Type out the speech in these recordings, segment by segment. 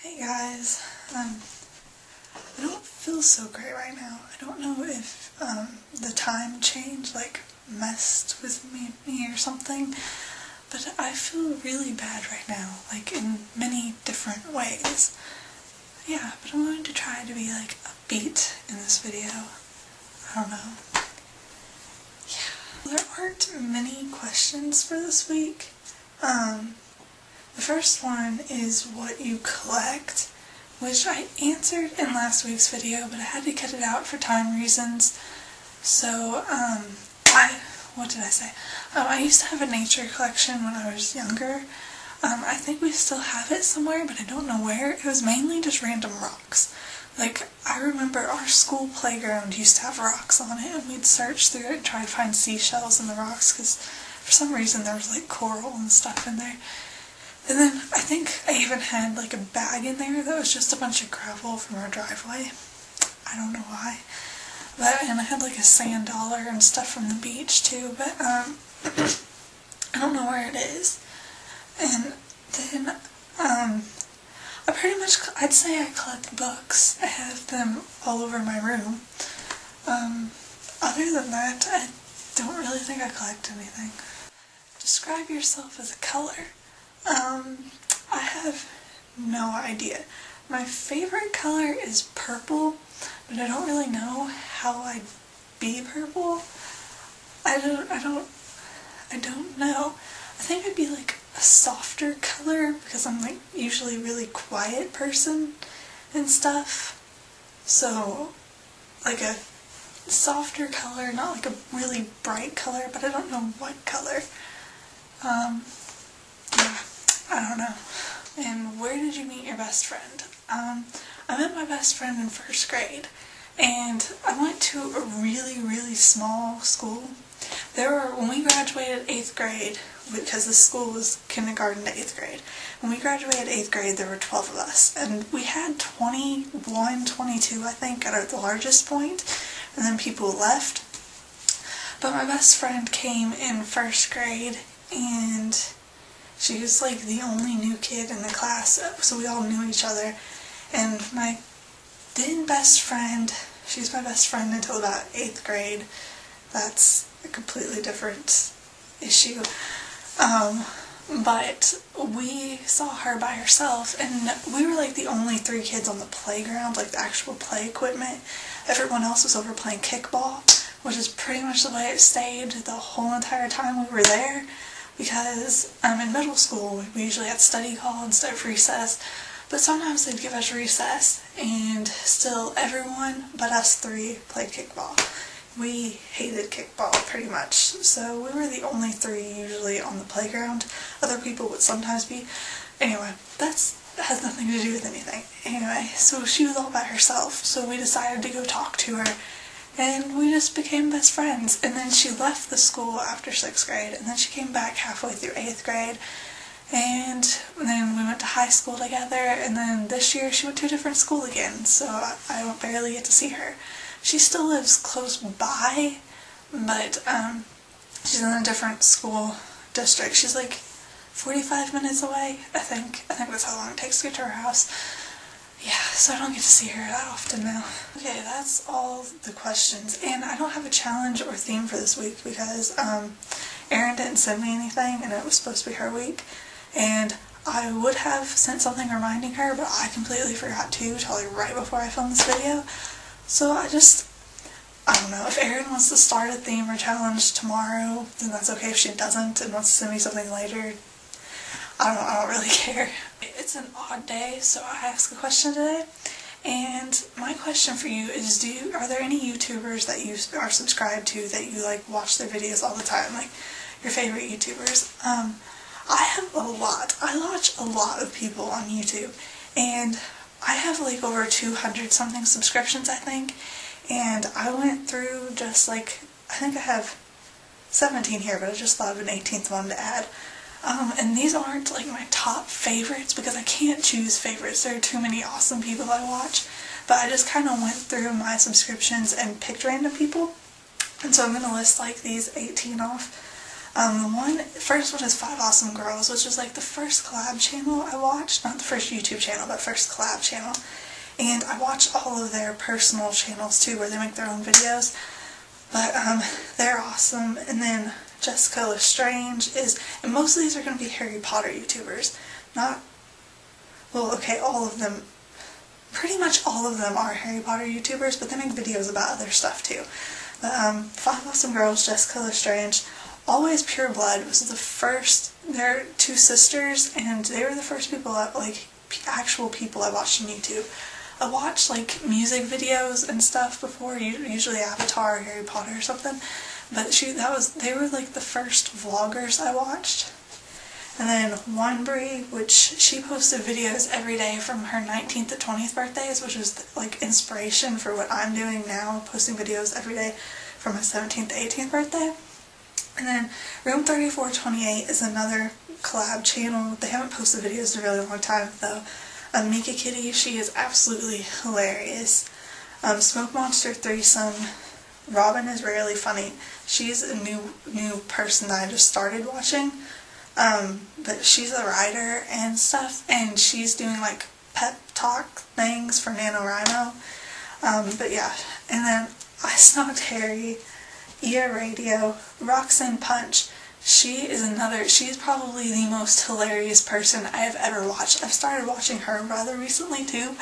Hey guys, I don't feel so great right now. I don't know if the time change messed with me or something, but I feel really bad right now, in many different ways. Yeah, but I'm going to try to be upbeat in this video. I don't know. Yeah. There aren't many questions for this week. The first one is what you collect, which I answered in last week's video, but I had to cut it out for time reasons. So, what did I say? I used to have a nature collection when I was younger. I think we still have it somewhere, but I don't know where. It was mainly just random rocks. I remember our school playground used to have rocks on it, and we'd search through it and try to find seashells in the rocks, because for some reason there was coral and stuff in there. And then I think I even had a bag in there that was just a bunch of gravel from our driveway. I don't know why. And I had a sand dollar and stuff from the beach too, but I don't know where it is. And then I'd say I collect books. I have them all over my room. Other than that, I don't really think I collect anything. Describe yourself as a color. I have no idea. My favorite color is purple, but I don't really know how I'd be purple. I don't know. I think I'd be a softer color, because I'm usually a really quiet person and stuff. So a softer color, not a really bright color, but I don't know what color. Yeah, I don't know. And where did you meet your best friend? I met my best friend in first grade, and I went to a really, really small school. When we graduated 8th grade, because the school was kindergarten to 8th grade, when we graduated 8th grade there were 12 of us, and we had 21, 22 I think at the largest point, and then people left. But my best friend came in first grade, and she was the only new kid in the class, so we all knew each other. And my then best friend, she was my best friend until about 8th grade. That's a completely different issue. But we saw her by herself, and we were the only 3 kids on the playground, the actual play equipment. Everyone else was over playing kickball, which is pretty much the way it stayed the whole entire time we were there. Because in middle school we usually had study hall instead of recess, but sometimes they'd give us recess, and still everyone but us 3 played kickball. We hated kickball pretty much, so we were the only 3 usually on the playground. Other people would sometimes be. Anyway, that has nothing to do with anything. Anyway, so she was all by herself, so we decided to go talk to her. And we just became best friends. And then she left the school after 6th grade, and then she came back halfway through 8th grade. And then we went to high school together, and then this year she went to a different school again, so I barely get to see her. She still lives close by, but she's in a different school district. She's 45 minutes away, I think. I think that's how long it takes to get to her house. Yeah, so I don't get to see her that often now. Okay, that's all the questions, and I don't have a challenge or theme for this week because Erin didn't send me anything, and it was supposed to be her week, and I would have sent something reminding her, but I completely forgot to till right before I filmed this video. So I don't know, if Erin wants to start a theme or challenge tomorrow, then that's okay. If she doesn't and wants to send me something later, I don't really care. It's an odd day, so I asked a question today, and my question for you is, are there any YouTubers that you are subscribed to that you watch their videos all the time, your favorite YouTubers? I have a lot. I watch a lot of people on YouTube, and I have over 200 something subscriptions, I think, and I went through just I think I have 17 here, but I just thought of an 18th one to add. And these aren't my top favorites, because I can't choose favorites. There are too many awesome people I watch, but I just kind of went through my subscriptions and picked random people, and so I'm going to list these 18 off. The first one is 5awesomegirls, which is like the first collab channel I watched. Not the first YouTube channel, but first collab channel. And I watch all of their personal channels too, where they make their own videos. But they're awesome. And then jessicalestrange is, and most of these are going to be Harry Potter YouTubers. Not, well, okay, all of them, pretty much all of them are Harry Potter YouTubers, but they make videos about other stuff too. But 5awesomegirls, jessicalestrange, alwayspureblood was the first, they're two sisters, and they were the first people, like, actual people I watched on YouTube. I watched, like, music videos and stuff before, usually Avatar or Harry Potter or something, but they were, like, the first vloggers I watched. And then onebre, which she posted videos every day from her 19th to 20th birthdays, which was, like, inspiration for what I'm doing now, posting videos every day from my 17th to 18th birthday. And then Room 3428 is another collab channel. They haven't posted videos in a really long time though. Meekakitty, she is absolutely hilarious. Smoke Monster Threesome, robynisrarelyfunny. She's a new person that I just started watching. But she's a writer and stuff, and she's doing like pep talk things for NaNoWriMo. But yeah, and then isnoggedharry, eiaradio, roxinpunch. She's probably the most hilarious person I have ever watched. I've started watching her rather recently too,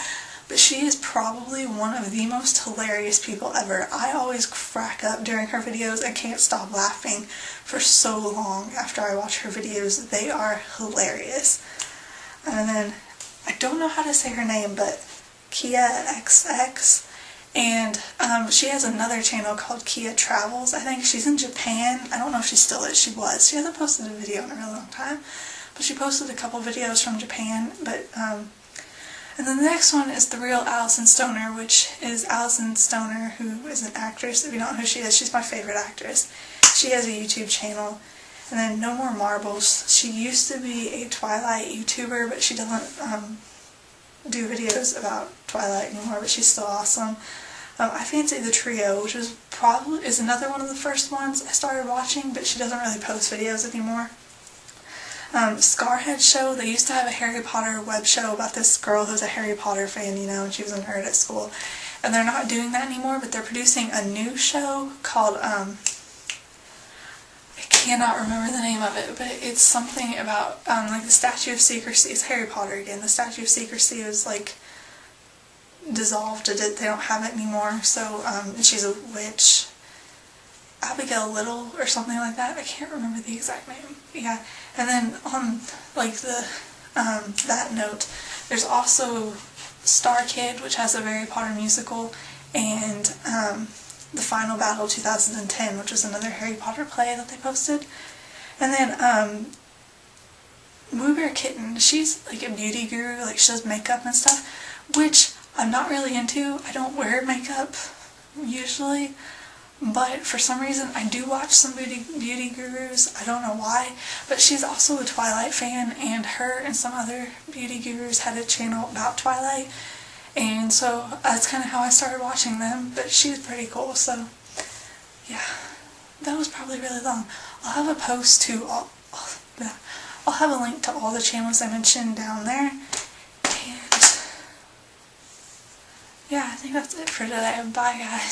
but she is probably one of the most hilarious people ever. I always crack up during her videos and can't stop laughing for so long after I watch her videos. They are hilarious. And then, I don't know how to say her name, but keaxx. And she has another channel called Kia Travels. I think she's in Japan. I don't know if she still is. She was. She hasn't posted a video in a really long time. But she posted a couple videos from Japan. But and then the next one is TheRealAlysonStoner, which is Alison Stoner, who is an actress. If you don't know who she is, she's my favorite actress. She has a YouTube channel. And then NoMoreMarbles. She used to be a Twilight YouTuber, but she doesn't do videos about Twilight anymore, but she's still awesome. ifancythetrio, which is another one of the first ones I started watching, but she doesn't really post videos anymore. Scarheadshow, they used to have a Harry Potter web show about this girl who's a Harry Potter fan, you know, and she was a nerd at school. And they're not doing that anymore, but they're producing a new show called, I cannot remember the name of it, but it's something about, like the Statue of Secrecy. It's Harry Potter again. The Statue of Secrecy was, like, dissolved. They don't have it anymore, so, and she's a witch. Abigail Little or something like that. I can't remember the exact name. Yeah. And then on, like, that note, there's also Star Kid, which has a Harry Potter musical, and, The Final Battle 2010, which was another Harry Potter play that they posted. And then, wubearkitten, she's like a beauty guru, like she does makeup and stuff, which I'm not really into. I don't wear makeup, usually, but for some reason I do watch some beauty gurus. I don't know why, but she's also a Twilight fan, and her and some other beauty gurus had a channel about Twilight. And so that's kind of how I started watching them, but she's pretty cool, so yeah. That was probably really long. I'll have a post to I'll have a link to all the channels I mentioned down there. And yeah, I think that's it for today. Bye guys.